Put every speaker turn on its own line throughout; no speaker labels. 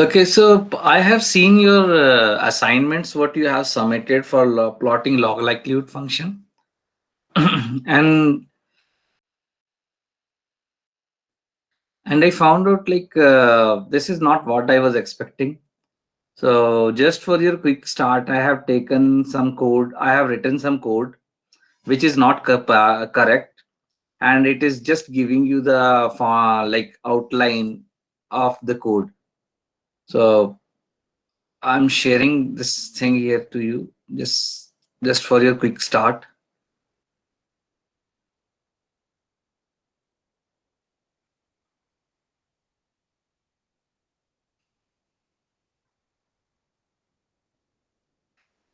Okay, so I have seen your assignments, what you have submitted for plotting log likelihood function. and and I found out like this is not what I was expecting. So just for your quick start, I have taken some code. I have written some code which is not correct, and it is just giving you the like outline of the code. So I'm sharing this thing here to you, just for your quick start.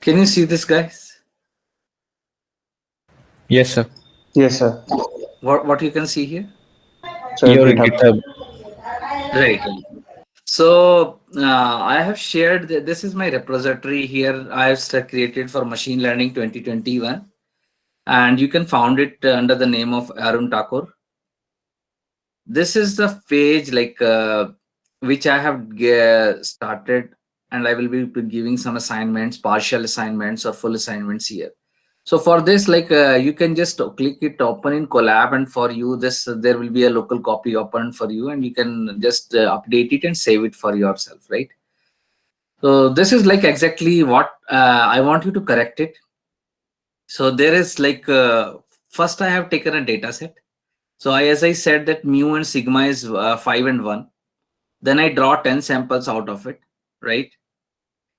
Can you see this, guys?
Yes, sir.
Yes, sir.
What you can see here?
So
Your
GitHub.
GitHub.
Right. So I have shared that this is my repository here. I have created for machine learning 2021, and you can find it under the name of Arun Thakur. This is the page like which I have started, and I will be giving some assignments, partial assignments or full assignments here. So for this, like you can just click it open in Colab, and for you this there will be a local copy open for you, and you can just update it and save it for yourself, right? So this is like exactly what I want you to correct it. So there is like first I have taken a data set. So as I said that mu and sigma is 5 and 1. Then I draw 10 samples out of it, right?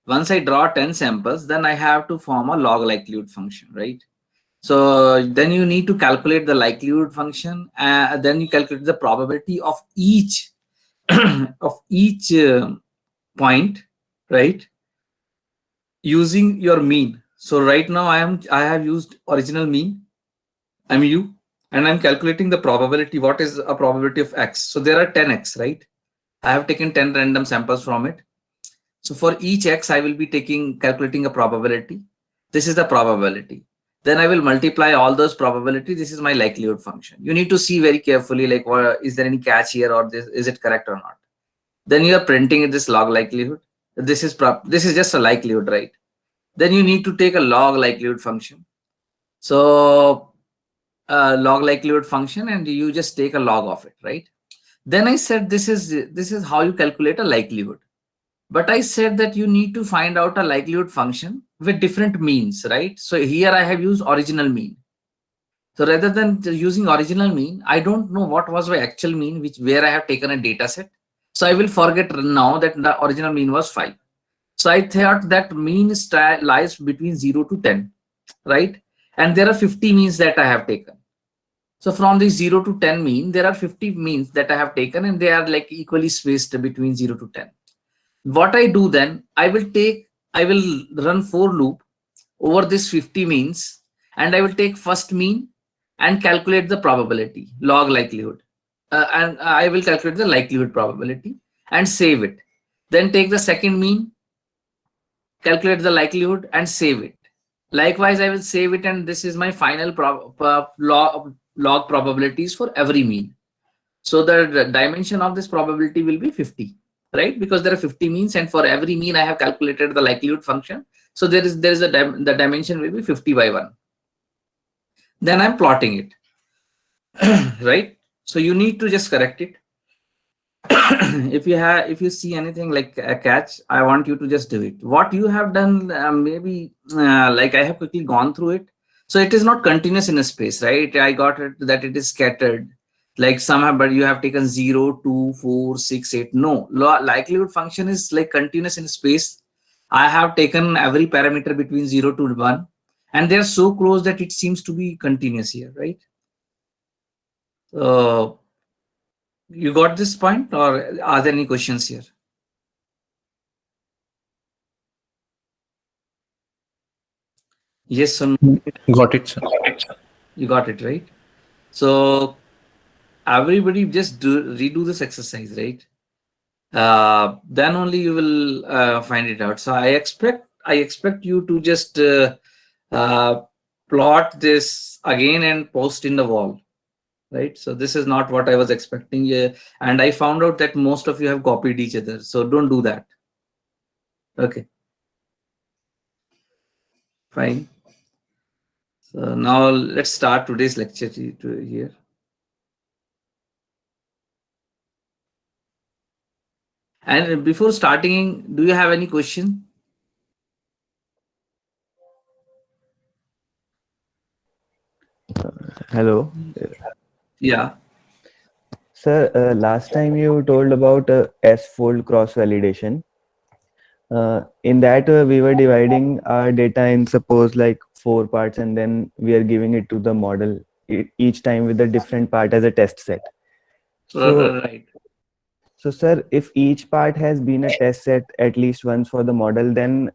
Once I draw 10 samples, then I have to form a log likelihood function, right? So then you need to calculate the likelihood function. Then you calculate the probability of each of each point, right? Using your mean. So right now I have used original mean, MU, and I'm calculating the probability. What is a probability of X? So there are 10X, right? I have taken 10 random samples from it. So for each X, I will be calculating a probability. This is the probability. Then I will multiply all those probability. This is my likelihood function. You need to see very carefully, like, is there any catch here, or this, is it correct or not? Then you are printing it, this log likelihood. This is just a likelihood, right? Then you need to take a log likelihood function. So log likelihood function, and you just take a log of it, right? Then I said this is how you calculate a likelihood. But I said that you need to find out a likelihood function with different means, right? So here I have used original mean. So rather than using original mean, I don't know what was my actual mean, where I have taken a data set. So I will forget now that the original mean was 5. So I thought that mean lies between 0 to 10, right? And there are 50 means that I have taken. So from the 0 to 10 mean, there are 50 means that I have taken, and they are like equally spaced between 0 to 10. What I do then, I will run for loop over this 50 means, and I will take first mean and calculate the probability, log likelihood. And I will calculate the likelihood probability and save it. Then take the second mean, calculate the likelihood and save it. Likewise, I will save it, and this is my final log probabilities for every mean. So the dimension of this probability will be 50, right? Because there are 50 means, and for every mean I have calculated the likelihood function. So there is the dimension will be 50 by 1. Then I'm plotting it, right? So you need to just correct it. If you see anything like a catch, I want you to just do it. What you have done, maybe like I have quickly gone through it. So it is not continuous in a space, right? I got it that it is scattered, like somehow, but you have taken 0, 2, 4, 6, 8. No, likelihood function is like continuous in space. I have taken every parameter between 0 to 1, and they are so close that it seems to be continuous here, right? So you got this point, or are there any questions here? Yes or no?
Got it, sir.
You got it, right? So everybody just redo this exercise, right? Then only you will find it out. So I expect you to just uh, plot this again and post in the wall, right? So this is not what I was expecting. Yeah. And I found out that most of you have copied each other. So don't do that. Okay, fine. So now let's start today's lecture here. And before starting, do you have any question?
Hello.
Yeah.
Sir, last time you told about S-fold cross-validation. In that, we were dividing our data in suppose like 4 parts, and then we are giving it to the model each time with a different part as a test set. So,
Right.
so sir, if each part has been a test set at least once for the model, then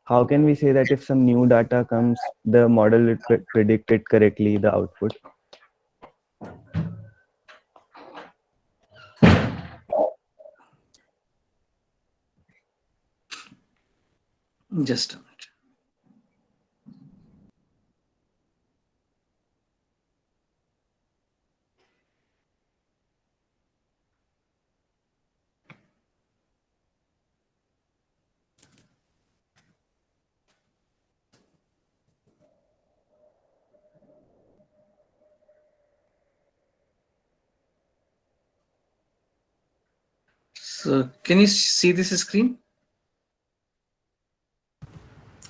how can we say that if some new data comes, the model will predict it correctly, the output?
Just a minute. So can you see this screen?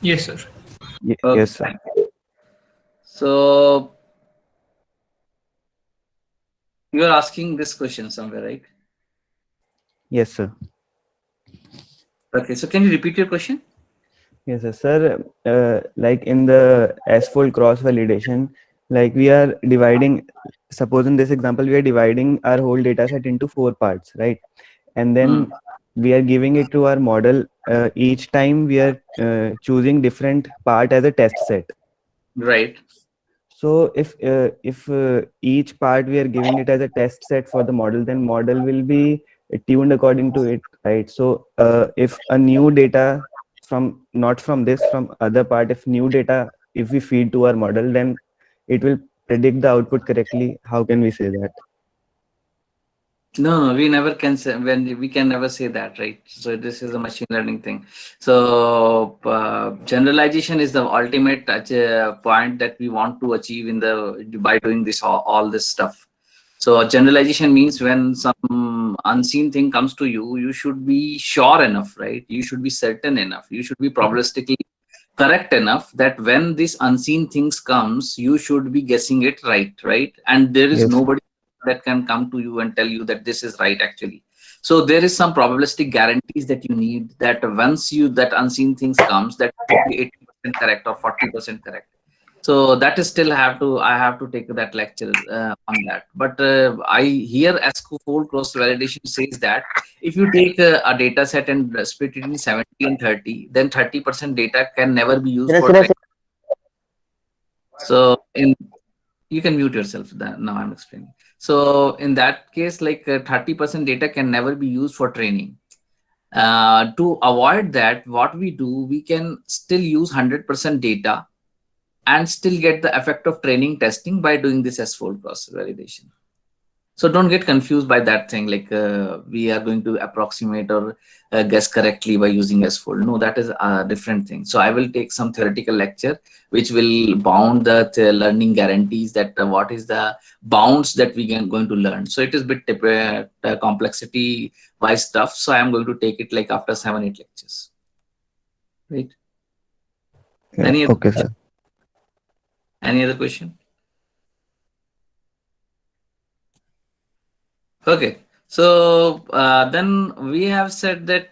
Yes, sir.
Okay,
Yes, sir.
fine. So you are asking this question somewhere, right?
Yes, sir.
Okay, so can you repeat your question?
Yes, sir. Sir, like in the S-fold cross validation, like we are dividing, suppose in this example, we are dividing our whole data set into 4 parts, right? And
Hmm.
then we are giving it to our model. Each time we are choosing different part as a test set.
Right.
So if each part we are giving it as a test set for the model, then model will be tuned according to it, right? So if a new data from not from this from other part, if new data if we feed to our model, then it will predict the output correctly. How can we say that?
No, we never can say when we can never say that, right? So this is a machine learning thing. So generalization is the ultimate point that we want to achieve in the by doing this all this stuff. So generalization means when some unseen thing comes to you, you should be sure enough, right? You should be certain enough. You should be probabilistically correct enough that when this unseen things comes, you should be guessing it right, right? And there is
Yes.
nobody that can come to you and tell you that this is right actually. So there is some probabilistic guarantees that you need that once you that unseen things comes, that should be 80% correct or 40% correct. So that is still I have to take that lecture on that. But I hear ASCO4 cross validation says that if you take a data set and split it in 70 and 30, then 30% data can never be used for training. So in you can mute yourself. Now I'm explaining. So in that case, like 30% data can never be used for training. To avoid that, what we do, we can still use 100% data and still get the effect of training testing by doing this S-fold cross validation. So don't get confused by that thing, like we are going to approximate or guess correctly by using S-fold. No, that is a different thing. So I will take some theoretical lecture which will bound the learning guarantees that what is the bounds that we can going to learn. So it is bit complexity wise stuff. So I am going to take it like after 7-8 lectures. Right? Any other
Okay,
question?
sir.
Any other question? Okay, so then we have said that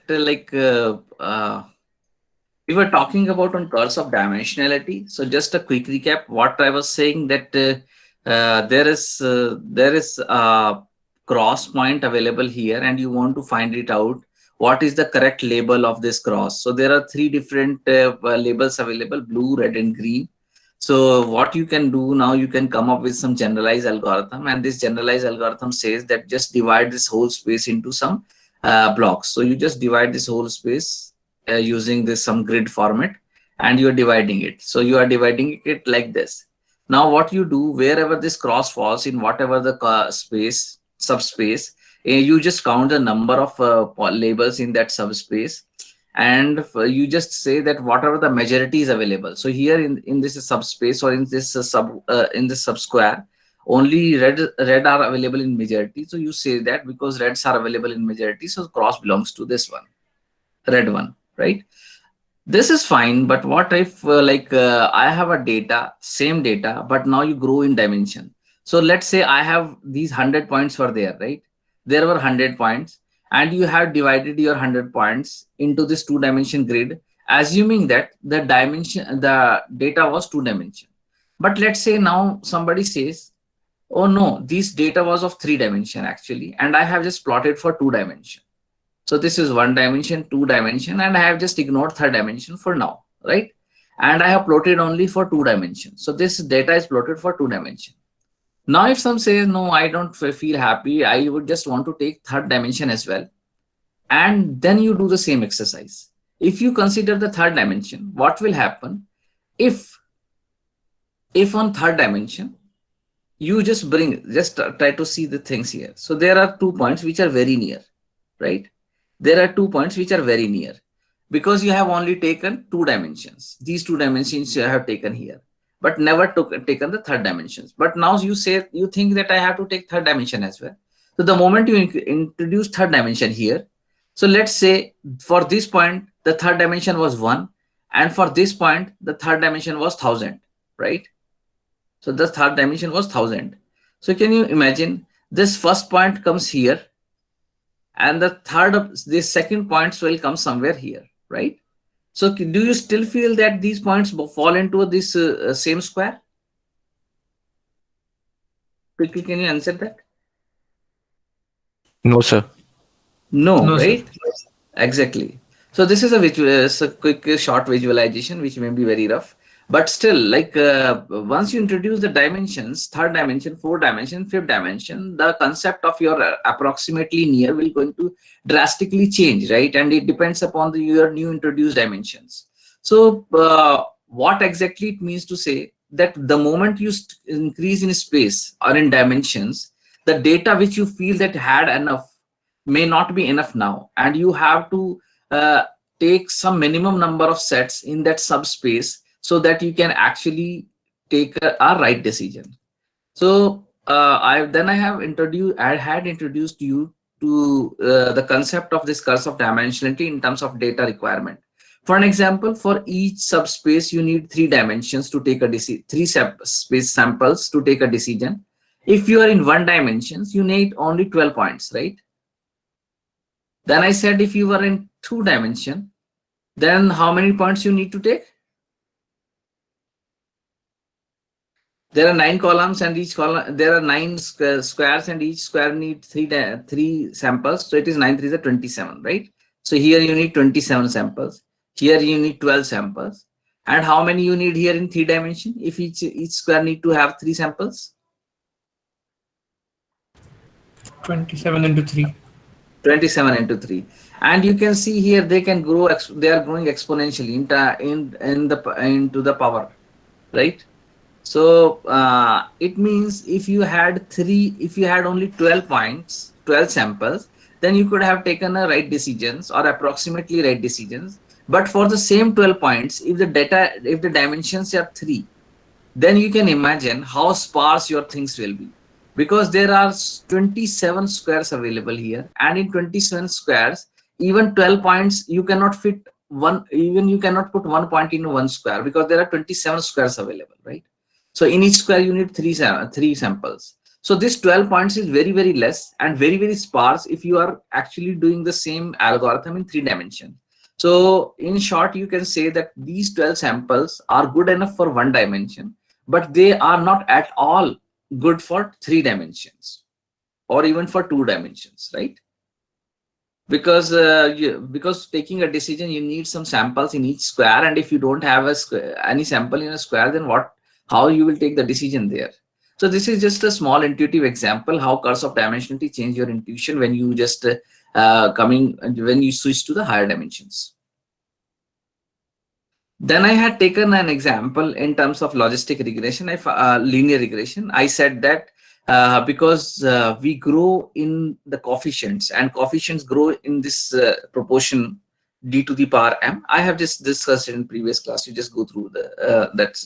we were talking about on curves of dimensionality. So just a quick recap. What I was saying that there is a cross point available here, and you want to find it out. What is the correct label of this cross? So there are three different labels available: blue, red, and green. So what you can do now, you can come up with some generalized algorithm, and this generalized algorithm says that just divide this whole space into some blocks. So you just divide this whole space using this some grid format, and you are dividing it. So you are dividing it like this. Now what you do, wherever this cross falls in whatever the space, subspace, you just count the number of labels in that subspace, and you just say that whatever the majority is available. So here in this subspace, or in this in this subsquare, only red are available in majority. So you say that because reds are available in majority, so cross belongs to this one, red one, right? This is fine, but what if I have a data, same data, but now you grow in dimension. So let's say I have these 100 points were there, right? There were 100 points, and you have divided your 100 points into this 2-dimension grid, assuming that the data was 2-dimension. But let's say now somebody says, oh no, this data was of 3-dimension actually, and I have just plotted for 2-dimension. So this is 1-dimension, 2-dimension, and I have just ignored 3rd-dimension for now, right? And I have plotted only for 2-dimension. So this data is plotted for 2-dimension. Now, if some says, no, I don't feel happy, I would just want to take 3rd-dimension as well. And then you do the same exercise. If you consider the 3rd-dimension, what will happen? If on 3rd-dimension, you just try to see the things here. So there are 2 points which are very near, right? There are 2 points which are very near, because you have only taken 2 dimensions. These 2 dimensions you have taken here, but never taken the 3rd dimensions. But now you think that I have to take 3rd dimension as well. So the moment you introduce 3rd dimension here, so let's say for this point, the 3rd dimension was 1, and for this point, the 3rd dimension was 1000, right? So the 3rd dimension was 1000. So can you imagine this first point comes here, and the second points will come somewhere here, right? So do you still feel that these points fall into this same square? Quickly, can you answer that?
No, sir.
No, right?
Sir.
Exactly. So this is a quick short visualization, which may be very rough, but still, like once you introduce the dimensions, 3rd dimension, 4th dimension, 5th dimension, the concept of your approximately near will going to drastically change, right? And it depends upon your new introduced dimensions. So what exactly it means to say that the moment you increase in space or in dimensions, the data which you feel that had enough may not be enough now, and you have to take some minimum number of sets in that subspace so that you can actually take a right decision. So I had introduced you to the concept of this curse of dimensionality in terms of data requirement. For an example, for each subspace, you need 3 dimensions to take a decision, 3 space samples to take a decision. If you are in 1 dimension, you need only 12 points, right? Then I said, if you were in 2 dimension, then how many points you need to take? There are 9 columns, and each column, there are 9 squares, and each square needs 3 samples. So it is 9 3 is 27, right? So here you need 27 samples. Here you need 12 samples. And how many you need here in 3 dimension? If each square need to have 3 samples?
27 into 3.
27 into 3. And you can see here they can grow, they are growing exponentially into the power, right? So it means if you had only 12 points, 12 samples, then you could have taken a right decisions or approximately right decisions. But for the same 12 points, if the dimensions are 3, then you can imagine how sparse your things will be, because there are 27 squares available here, and in 27 squares, even 12 points, you cannot fit one, even you cannot put 1 point in 1 square, because there are 27 squares available, right? So in each square, you need 3 samples. So this 12 points is very, very less and very, very sparse if you are actually doing the same algorithm in 3 dimensions. So in short, you can say that these 12 samples are good enough for 1 dimension, but they are not at all good for 3 dimensions or even for 2 dimensions, right? Because taking a decision, you need some samples in each square, and if you don't have any sample in a square, then how you will take the decision there? So this is just a small intuitive example how curse of dimensionality change your intuition when you just when you switch to the higher dimensions. Then I had taken an example in terms of logistic regression, linear regression. I said that because we grow in the coefficients and coefficients grow in this proportion d to the power m. I have just discussed it in previous class. You just go through the that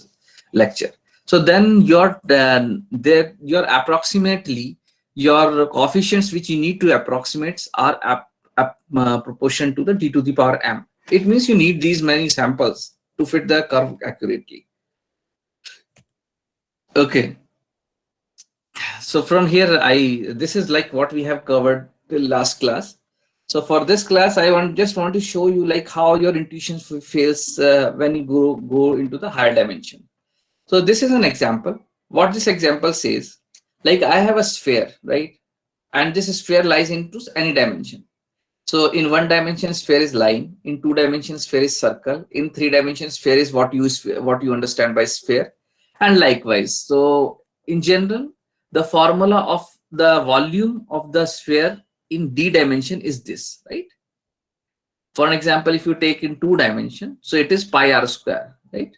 lecture. So then your approximately your coefficients which you need to approximate are proportion to the d to the power m. It means you need these many samples to fit the curve accurately. Okay. So from here, this is like what we have covered till last class. So for this class, I just want to show you like how your intuition fails when you go into the higher dimension. So this is an example. What this example says, like I have a sphere, right? And this sphere lies into any dimension. So in one dimension, sphere is line. In two dimensions, sphere is circle. In three dimensions, sphere is what you understand by sphere, and likewise. So in general, the formula of the volume of the sphere in d dimension is this, right? For an example, if you take in two dimension, so it is pi r square, right?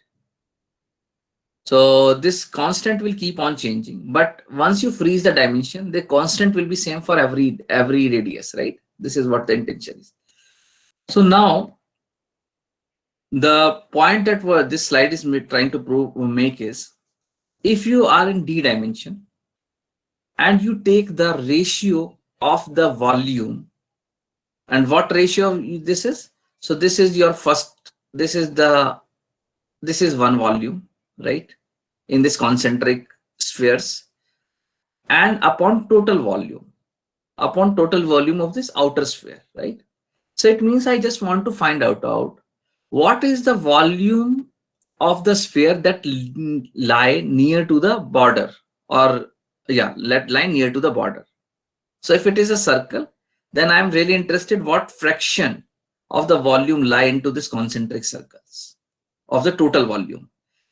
So this constant will keep on changing, but once you freeze the dimension, the constant will be same for every radius, right? This is what the intention is. So now the point that this slide is trying to make is, if you are in d dimension and you take the ratio of the volume, and what ratio this is? So this is your first, this is one volume, right? In this concentric spheres, and upon total volume of this outer sphere, right? So it means I just want to find out what is the volume of the sphere that lie near to the border, or let lie near to the border. So if it is a circle, then I'm really interested what fraction of the volume lie into this concentric circles of the total volume.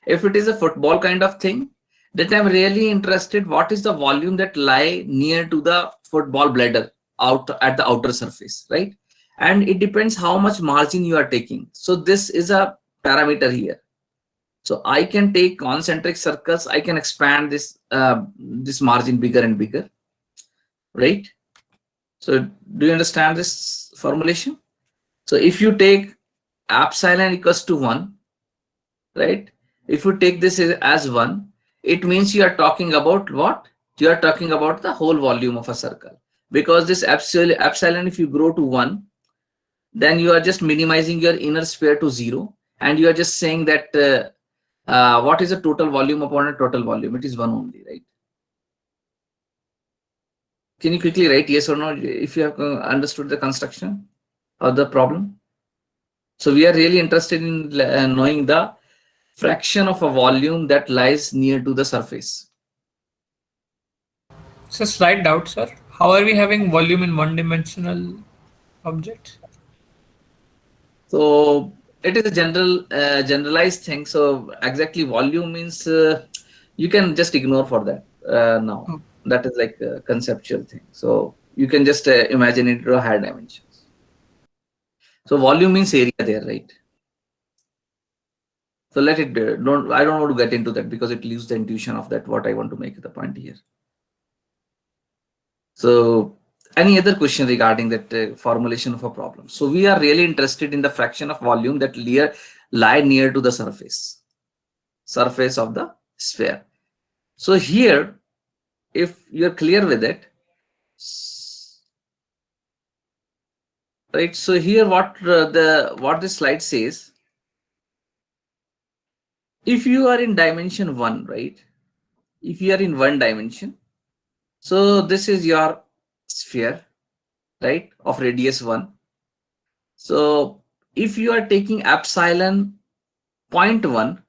If it is a football kind of thing, that I'm really interested what is the volume that lie near to the football bladder out at the outer surface, right? And it depends how much margin you are taking. So this is a parameter here. So I can take concentric circles, I can expand this this margin bigger and bigger, right? So do you understand this formulation? So if you take epsilon equals to 1, right? If you take this as 1, it means you are talking about what? You are talking about the whole volume of a circle. Because this epsilon, if you grow to 1, then you are just minimizing your inner sphere to 0. And you are just saying that what is the total volume upon a total volume? It is 1 only, right? Can you quickly write yes or no if you have understood the construction of the problem? So we are really interested in knowing the fraction of a volume that lies near to the surface.
So slight doubt, sir. How are we having volume in one-dimensional objects?
So it is a generalized thing. So exactly volume means you can just ignore for that now.
Oh,
That is like a conceptual thing. So you can just imagine it to higher dimensions. So volume means area there, right? So let it I don't want to get into that because it leaves the intuition of that what I want to make the point here. So any other question regarding that formulation of a problem? So we are really interested in the fraction of volume that lie near to the surface of the sphere. So here, if you're clear with it, right? So here, what this slide says, if you are in dimension 1, right? If you are in one dimension, so this is your sphere, right, of radius 1. So if you are taking epsilon 0.1,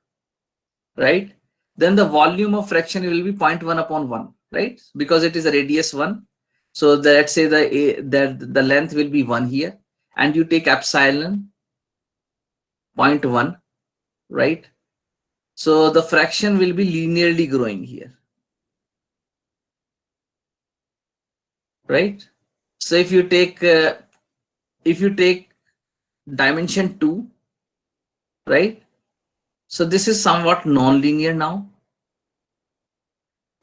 right, then the volume of fraction will be 0.1 upon 1, right? Because it is a radius 1. So let's say the length will be 1 here, and you take epsilon 0.1, right? So the fraction will be linearly growing here, right? So if you take dimension 2, right? So this is somewhat non-linear now.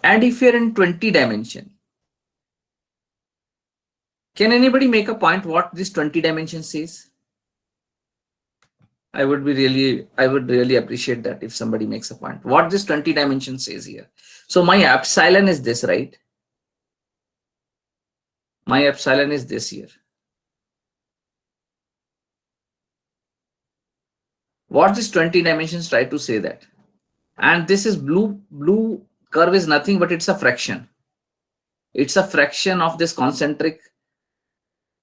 And if you're in 20 dimension, can anybody make a point what this 20 dimension says? I would really appreciate that if somebody makes a point. What this 20 dimension says here. So my epsilon is this, right? My epsilon is this here. What this 20 dimensions try to say that? And this is blue curve is nothing but it's a fraction. It's a fraction of this concentric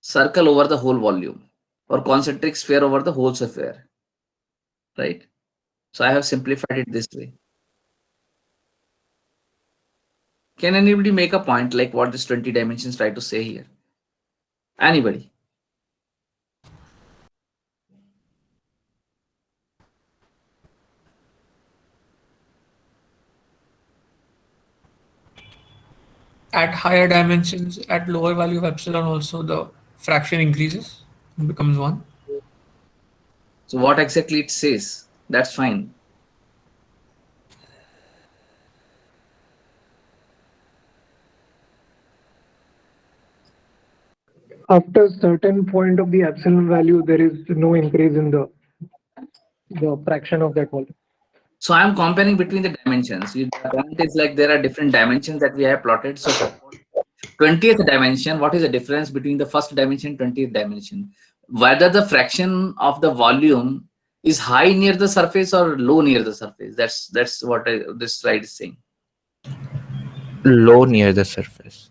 circle over the whole volume, or concentric sphere over the whole sphere, right? So I have simplified it this way. Can anybody make a point like what this 20 dimensions try to say here? Anybody?
At higher dimensions, at lower value of epsilon, also the fraction increases and becomes 1.
So what exactly it says? That's fine.
After a certain point of the epsilon value, there is no increase in the fraction of that volume.
So I'm comparing between the dimensions. The point is like there are different dimensions that we have plotted. So for 20th dimension, what is the difference between the first dimension and 20th dimension? Whether the fraction of the volume is high near the surface or low near the surface. That's what this slide is saying.
Low near the surface.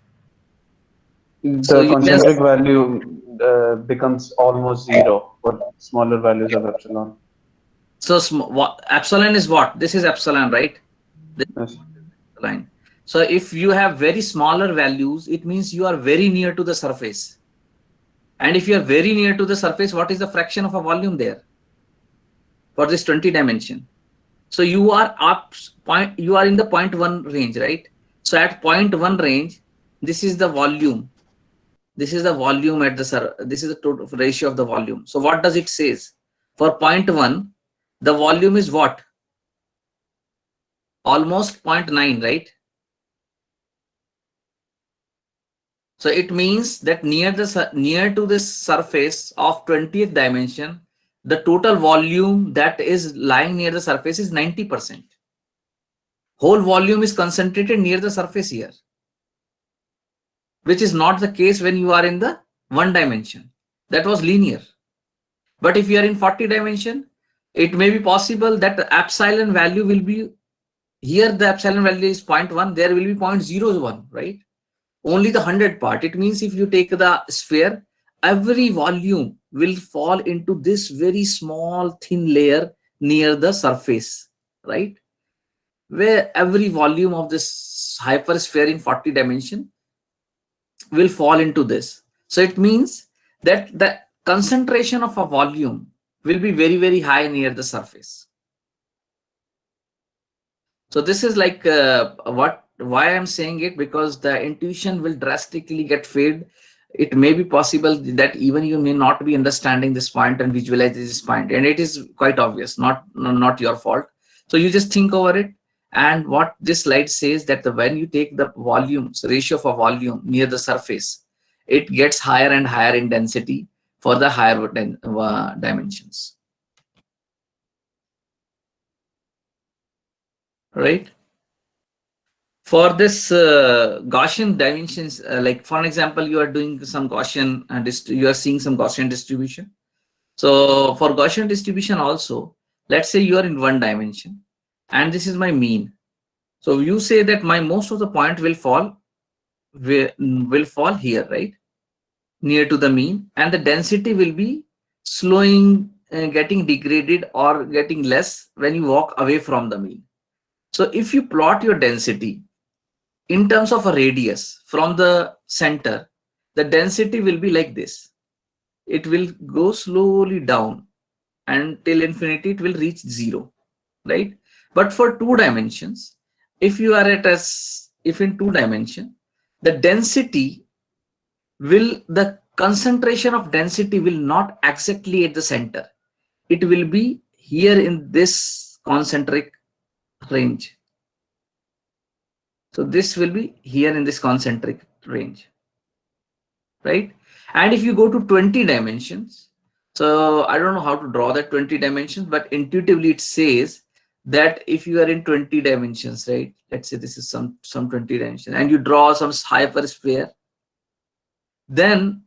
So
The
you
concentric value becomes almost zero for smaller values of epsilon.
So epsilon is what? This is epsilon, right? This
Yes.
is epsilon. So if you have very smaller values, it means you are very near to the surface. And if you are very near to the surface, what is the fraction of a volume there for this 20 dimension? So you are you are in the 0.1 range, right? So at 0.1 range, this is the volume. This is the volume at the this is the total ratio of the volume. So what does it says? For 0.1, the volume is what? Almost 0.9, right? So it means that near to this surface of 20th dimension, the total volume that is lying near the surface is 90%. Whole volume is concentrated near the surface here, which is not the case when you are in the 1 dimension. That was linear. But if you are in 40 dimension, it may be possible that the epsilon value will be here. The epsilon value is 0.1. There will be 0.01, right? Only the 100 part. It means if you take the sphere, every volume will fall into this very small thin layer near the surface, right? Where every volume of this hypersphere in 40 dimension will fall into this. So it means that the concentration of a volume will be very, very high near the surface. So this is like why I'm saying it, because the intuition will drastically get fade. It may be possible that even you may not be understanding this point and visualize this point, and it is quite obvious, not your fault. So you just think over it. And what this slide says that when you take the volumes ratio of a volume near the surface, it gets higher and higher in density for the higher dimensions. Right? For this Gaussian dimensions, like for an example, you are doing some Gaussian, you are seeing some Gaussian distribution. So for Gaussian distribution also, let's say you are in 1 dimension, and this is my mean. So you say that my most of the point will fall here, right? Near to the mean, and the density will be slowing, getting degraded or getting less when you walk away from the mean. So if you plot your density in terms of a radius from the center, the density will be like this. It will go slowly down until infinity, it will reach 0, right? But for 2 dimensions, if you are if in 2 dimension, the density the concentration of density will not exactly at the center. It will be here in this concentric range. So this will be here in this concentric range, right? And if you go to 20 dimensions, so I don't know how to draw that 20 dimensions, but intuitively it says that if you are in 20 dimensions, right? Let's say this is some 20 dimensions, and you draw some hypersphere, then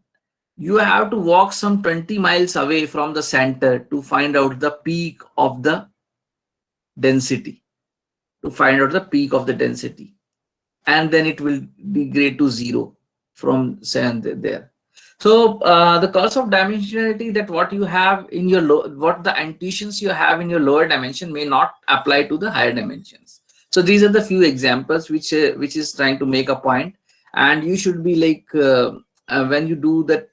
you have to walk some 20 miles away from the center to find out the peak of the density, and then it will degrade to 0 from there. So the curse of dimensionality, that what you have in your what the intuitions you have in your lower dimension may not apply to the higher dimensions. So these are the few examples which is trying to make a point, and you should be like when you do that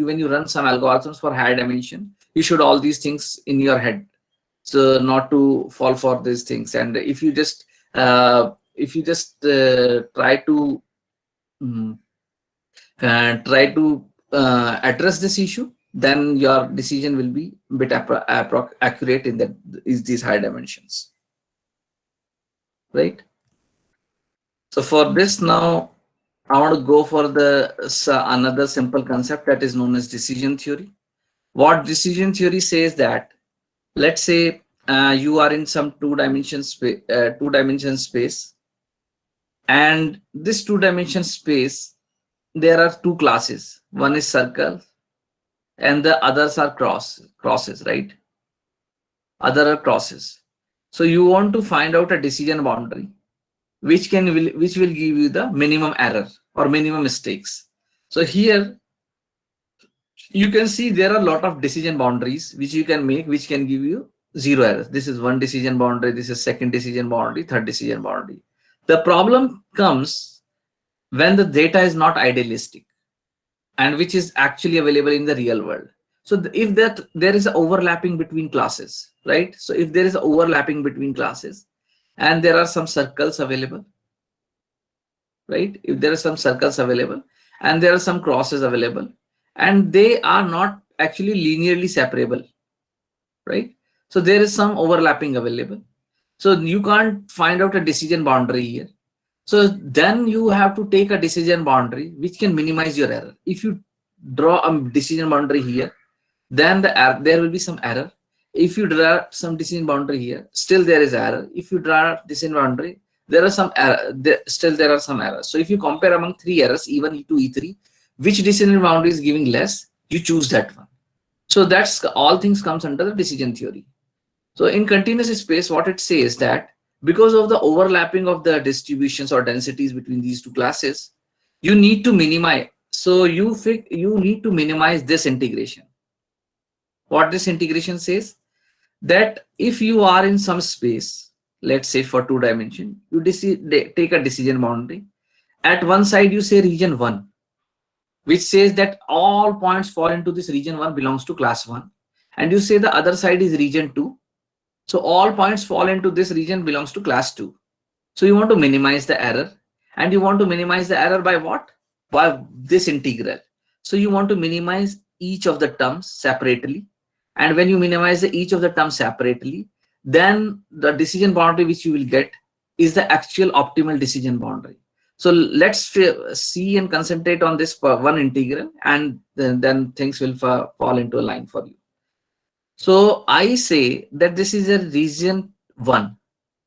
when you run some algorithms for higher dimension, you should all these things in your head, so not to fall for these things. And if you just try to address this issue, then your decision will be a bit accurate in that is these high dimensions, right? So for this, now I want to go for the another simple concept that is known as decision theory. What decision theory says that, let's say you are in some two-dimension space, and this two-dimension space, there are two classes. One is circle, and the others are crosses, right? Other are crosses. So you want to find out a decision boundary, which will give you the minimum error or minimum mistakes. So here you can see there are a lot of decision boundaries which you can make, which can give you 0 errors. This is one decision boundary, this is second decision boundary, third decision boundary. The problem comes when the data is not idealistic and which is actually available in the real world. So if there is an overlapping between classes, right? So if there is overlapping between classes and there are some circles available, right? If there are some circles available and there are some crosses available, and they are not actually linearly separable, right? So there is some overlapping available. So you can't find out a decision boundary here. So then you have to take a decision boundary which can minimize your error. If you draw a decision boundary here, then there will be some error. If you draw some decision boundary here, still there is error. If you draw a decision boundary, there are some error. Still there are some errors. So if you compare among 3 errors, E1, E2, E3, which decision boundary is giving less, you choose that one. So that's all things comes under the decision theory. So in continuous space, what it says that because of the overlapping of the distributions or densities between these two classes, you need to minimize. So you need to minimize this integration. What this integration says, that if you are in some space, let's say for 2 dimension, you take a decision boundary. At one side, you say region 1, which says that all points fall into this region 1 belongs to class 1. And you say the other side is region 2. So all points fall into this region belongs to class 2. So you want to minimize the error, and you want to minimize the error by what? By this integral. So you want to minimize each of the terms separately. And when you minimize each of the terms separately, then the decision boundary which you will get is the actual optimal decision boundary. So let's see and concentrate on this one integral, and then things will fall into a line for you. So I say that this is a region 1.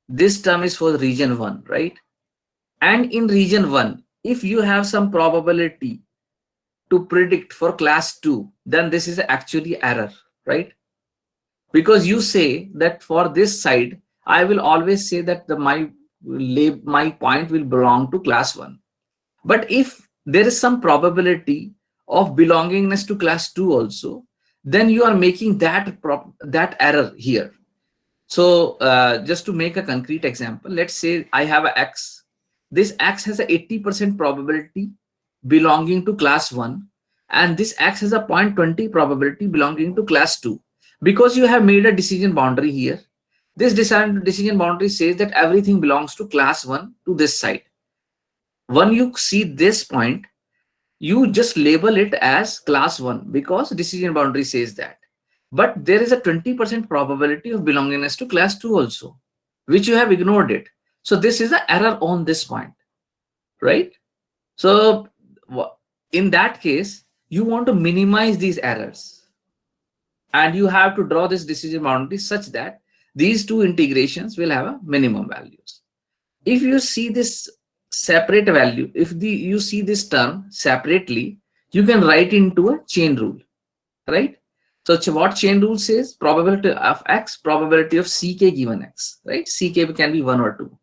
This term is for region 1, right? And in region 1, if you have some probability to predict for class 2, then this is actually error, right? Because you say that for this side, I will always say that my point will belong to class 1. But if there is some probability of belongingness to class 2 also, then you are making that error here. So just to make a concrete example, let's say I have a X. This X has a 80% probability belonging to class 1, and this X has a 0.20 probability belonging to class 2. Because you have made a decision boundary here, this decision boundary says that everything belongs to class 1 to this side. When you see this point, you just label it as class 1 because decision boundary says that. But there is a 20% probability of belongingness to class 2 also, which you have ignored it. So this is an error on this point, right? So in that case, you want to minimize these errors, and you have to draw this decision boundary such that these two integrations will have a minimum values. If you see this separate value, if you see this term separately, you can write into a chain rule, right? So what chain rule says? Probability of x, probability of ck given x, right? Ck can be 1 or 2.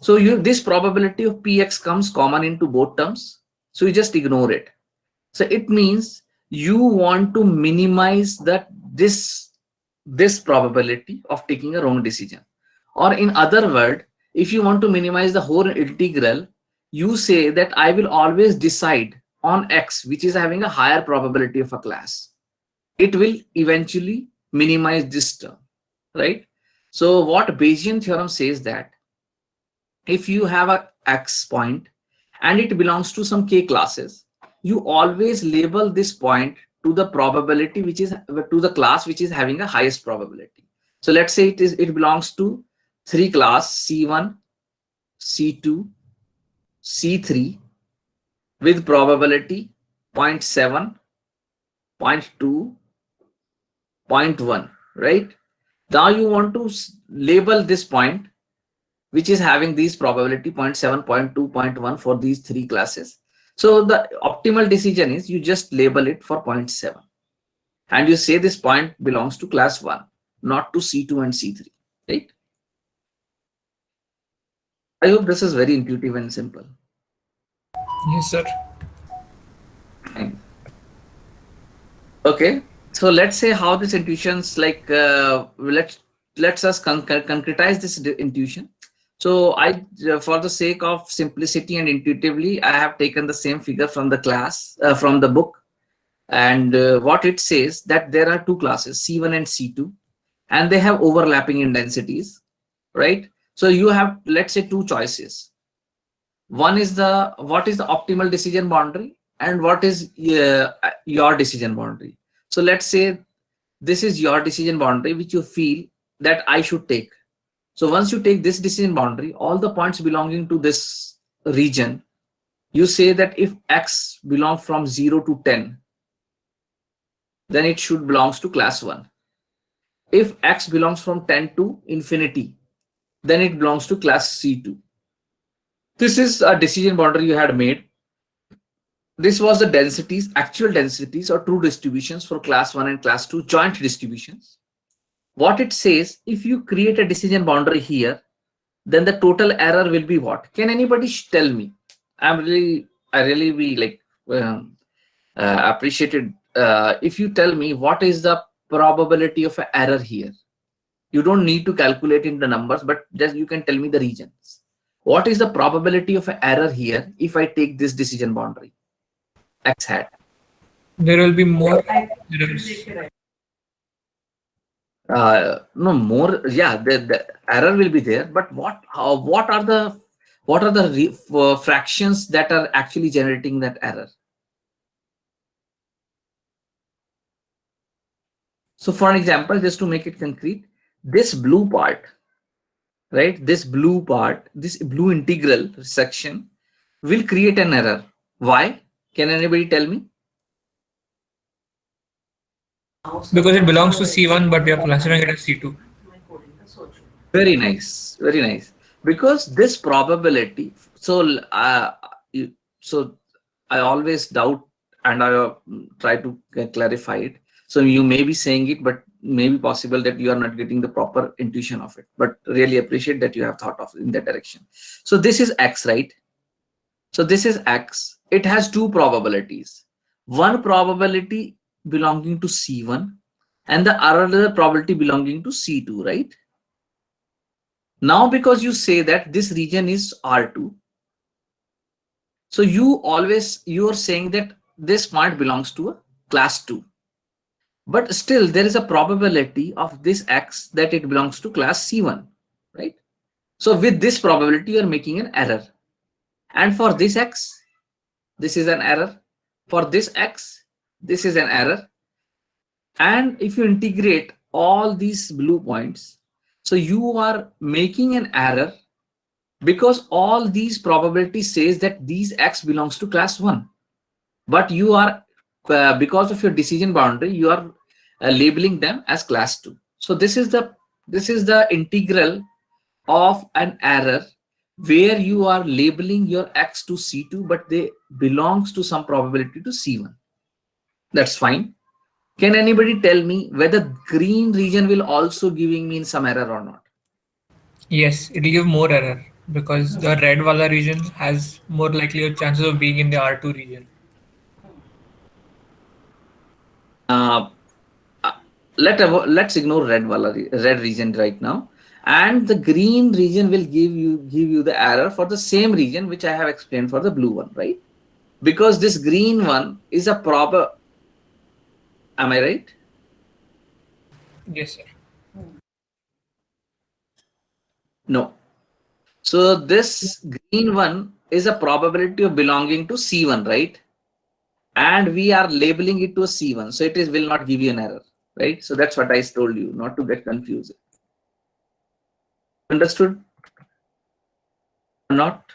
So this probability of px comes common into both terms. So you just ignore it. So it means you want to minimize this probability of taking a wrong decision. Or in other word, if you want to minimize the whole integral, you say that I will always decide on x, which is having a higher probability of a class. It will eventually minimize this term, right? So what Bayesian theorem says that if you have a x point and it belongs to some k classes, you always label this point to the probability which is to the class which is having the highest probability. So let's say it belongs to 3 class C1, C2, C3 with probability 0.7, 0.2, 0.1, right? Now you want to label this point which is having these probability 0.7, 0.2, 0.1 for these 3 classes. So the optimal decision is you just label it for 0.7 and you say this point belongs to class 1, not to C2 and C3, right? I hope this is very intuitive and simple.
Yes, sir.
Okay, so let's say how this intuitions like let's us concretize this intuition. So for the sake of simplicity and intuitively, I have taken the same figure from the class from the book, and what it says that there are 2 classes C1 and C2, and they have overlapping in densities, right? So you have, let's say, 2 choices. One is what is the optimal decision boundary and what is your decision boundary. So let's say this is your decision boundary which you feel that I should take. So once you take this decision boundary, all the points belonging to this region, you say that if x belongs from 0 to 10, then it should belongs to class 1. If x belongs from 10 to infinity, then it belongs to class C2. This is a decision boundary you had made. This was the densities, actual densities or true distributions for class 1 and class 2 joint distributions. What it says, if you create a decision boundary here, then the total error will be what? Can anybody tell me? I really be like appreciated if you tell me what is the probability of an error here. You don't need to calculate in the numbers, but just you can tell me the regions. What is the probability of an error here if I take this decision boundary? X hat.
There will be more errors.
No more. Yeah, the error will be there. But what are the fractions that are actually generating that error? So for an example, just to make it concrete, this blue part, right? This blue part, this blue integral section will create an error. Why? Can anybody tell me?
Because it belongs to C1, but we are classifying it as C2.
Very nice, very nice. Because this probability, so I always doubt and I try to clarify it. So you may be saying it, but maybe possible that you are not getting the proper intuition of it. But really appreciate that you have thought of in that direction. So this is X, right? So this is X. It has 2 probabilities. One probability belonging to C1 and the other probability belonging to C2, right? Now, because you say that this region is R2, so you are saying that this point belongs to a class 2. But still, there is a probability of this X that it belongs to class C1, right? So with this probability, you are making an error. And for this X, this is an error. For this X, this is an error. And if you integrate all these blue points, so you are making an error because all these probability says that these x belongs to class 1, but you are because of your decision boundary, you are labeling them as class 2. So this is the integral of an error where you are labeling your x to C2, but they belongs to some probability to C1. That's fine. Can anybody tell me whether green region will also giving me some error or not?
Yes, it'll give more error because the red wala region has more likely chances of being in the R2 region.
Uh, let's ignore red region right now, and the green region will give you the error for the same region which I have explained for the blue one, right? Because this green one is a proper. Am I right?
Yes, sir.
No. So this green one is a probability of belonging to C1, right? And we are labeling it to a C1, so it will not give you an error, right? So that's what I told you, not to get confused. Understood or not?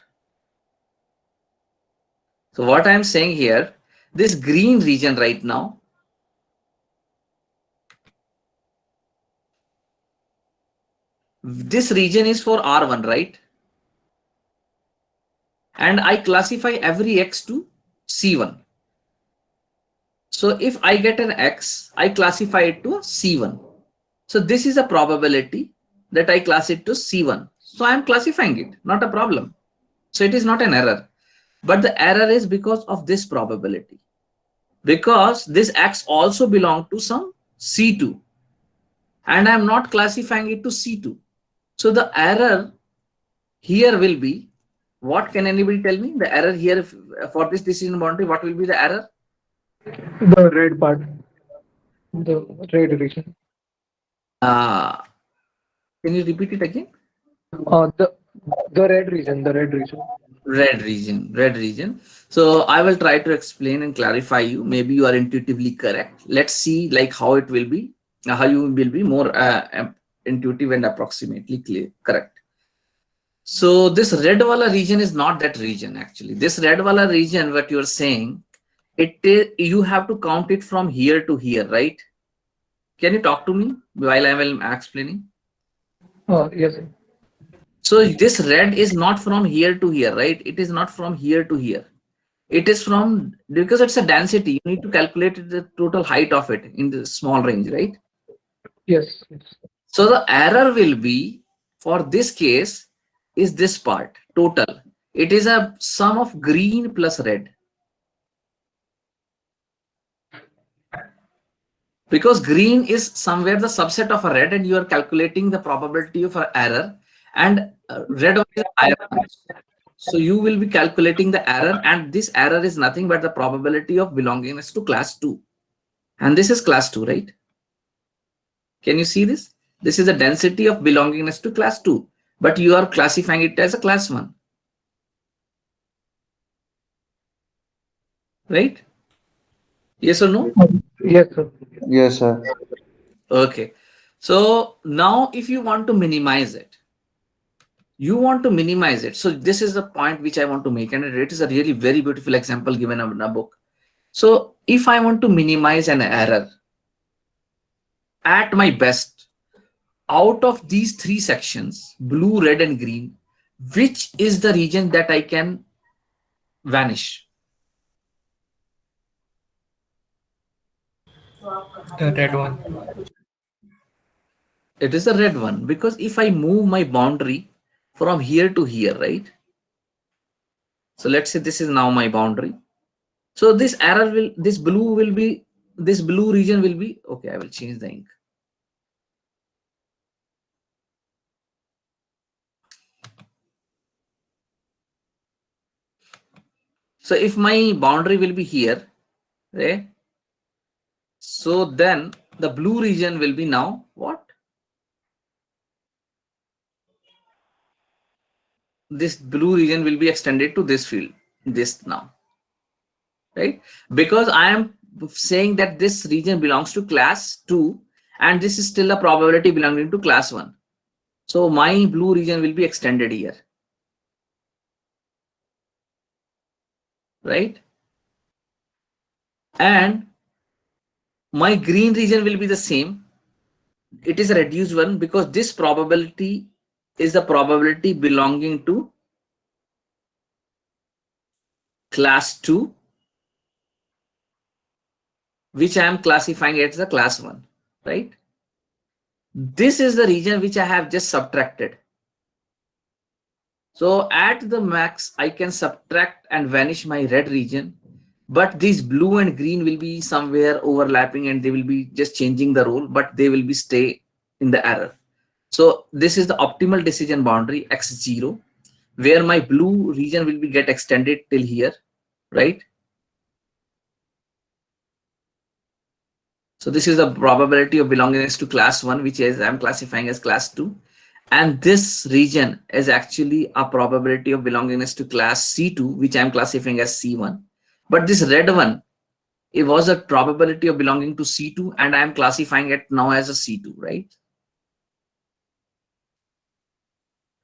So what I'm saying here, this green region right now, this region is for R1, right? And I classify every X to C1. So if I get an X, I classify it to a C1. So this is a probability that I class it to C1. So I'm classifying it, not a problem. So it is not an error, but the error is because of this probability. Because this X also belongs to some C2 and I'm not classifying it to C2. So the error here will be, what can anybody tell me? The error here for this decision boundary, what will be the error?
The red part, the red region.
Can you repeat it again?
The red region, the red region.
Red region. So I will try to explain and clarify you. Maybe you are intuitively correct. Let's see like how it will be, how you will be more intuitive and approximately clear, correct. So this red wala region is not that region actually. This red wala region, what you're saying, it is, you have to count it from here to here, right? Can you talk to me while I am explaining?
Yes, sir.
So this red is not from here to here, right? It is not from here to here. It is from, because it's a density, you need to calculate the total height of it in the small range, right?
Yes, yes.
So the error will be, for this case, is this part, total. It is a sum of green plus red. Because green is somewhere the subset of a red and you are calculating the probability of an error, and red is higher. So you will be calculating the error, and this error is nothing but the probability of belongingness to class 2. And this is class 2, right? Can you see this? This is the density of belongingness to class 2, but you are classifying it as a class 1. Right? Yes or no?
Yes, sir.
Yes, sir.
Okay. So now if you want to minimize it, So this is the point which I want to make, and it is a really very beautiful example given in a book. So if I want to minimize an error at my best, out of these 3 sections, blue, red, and green, which is the region that I can vanish?
The red one.
It is the red one, because if I move my boundary from here to here, right? So let's say this is now my boundary. So this error will, this blue region will be, okay, I will change the ink. So if my boundary will be here, right? So then the blue region will be now what? This blue region will be extended to this field, this now, right? Because I am saying that this region belongs to class 2 and this is still a probability belonging to class 1. So my blue region will be extended here, right? And my green region will be the same. It is a reduced one because this probability is the probability belonging to class 2, which I am classifying as the class 1, right? This is the region which I have just subtracted. So at the max, I can subtract and vanish my red region, but these blue and green will be somewhere overlapping and they will be just changing the role, but they will be stay in the error. So this is the optimal decision boundary x0, where my blue region will be get extended till here, right? So this is the probability of belongingness to class 1, which is I'm classifying as class 2. And this region is actually a probability of belongingness to class C2, which I'm classifying as C1. But this red one, it was a probability of belonging to C2, and I'm classifying it now as a C2, right?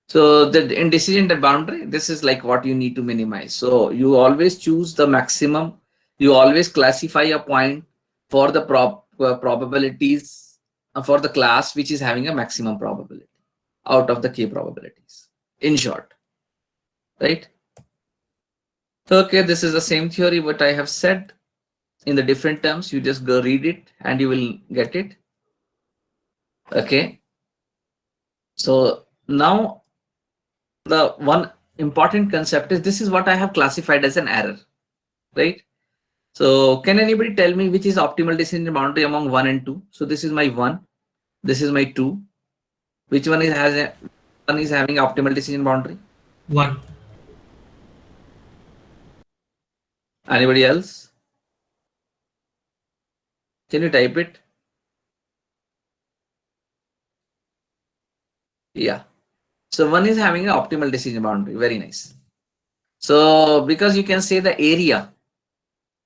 So the in decision boundary, this is like what you need to minimize. So you always choose the maximum. You always classify a point for the probabilities for the class which is having a maximum probability out of the k probabilities, in short, right? So, okay, this is the same theory what I have said in the different terms. You just go read it and you will get it. Okay. So now the one important concept is this is what I have classified as an error, right? So can anybody tell me which is optimal decision boundary among 1 and 2? So this is my 1, this is my 2. Which one is having optimal decision boundary?
1.
Anybody else? Can you type it? Yeah. So 1 is having an optimal decision boundary. Very nice. So because you can say the area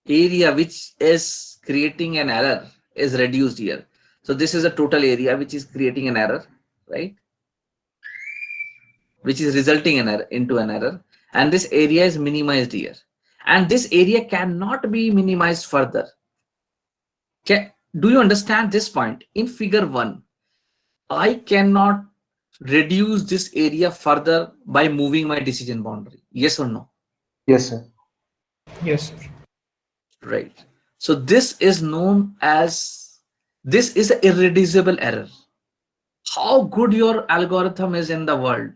which is creating an error is reduced here. So this is a total area which is creating an error, right? Which is resulting into an error. And this area is minimized here. And this area cannot be minimized further. Do you understand this point? In figure 1, I cannot reduce this area further by moving my decision boundary. Yes or no?
Yes, sir.
Yes, sir.
Right. So this is known as, this is an irreducible error. How good your algorithm is in the world,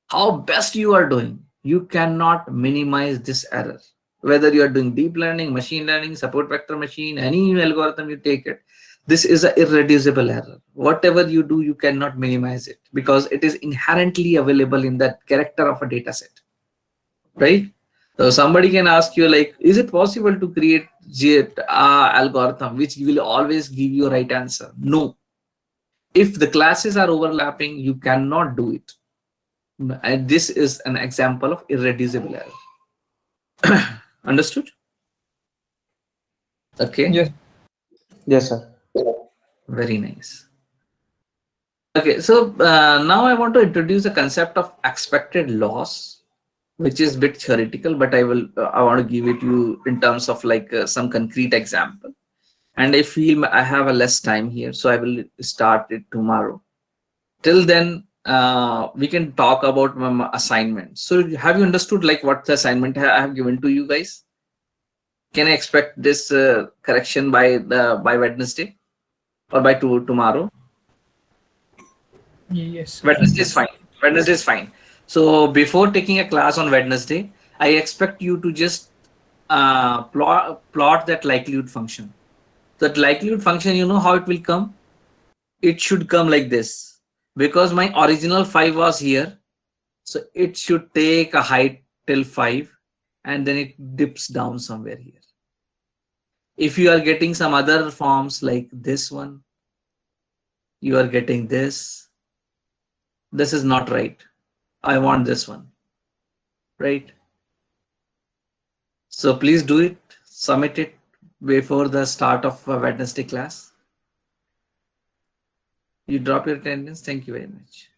how best you are doing, you cannot minimize this error. Whether you are doing deep learning, machine learning, support vector machine, any algorithm you take it, this is an irreducible error. Whatever you do, you cannot minimize it because it is inherently available in that character of a data set, right? So somebody can ask you like, is it possible to create algorithm which will always give you a right answer? No. If the classes are overlapping, you cannot do it. And this is an example of irreducible error. Understood? Okay.
Yes.
Yes, sir.
Very nice. Okay, so now I want to introduce the concept of expected loss, which is a bit theoretical, but I want to give it to you in terms of like some concrete example. And I feel I have a less time here, so I will start it tomorrow. Till then, we can talk about my assignment. So have you understood like what the assignment I have given to you guys? Can I expect this correction by Wednesday or by tomorrow?
Yes.
Wednesday is fine. Wednesday is fine. So before taking a class on Wednesday, I expect you to just plot that likelihood function. That likelihood function, you know how it will come? It should come like this. Because my original 5 was here, so it should take a height till 5 and then it dips down somewhere here. If you are getting some other forms like this one, you are getting this. This is not right. I want this one, right? So please do it, submit it before the start of Wednesday class? You drop your attendance. Thank you very much.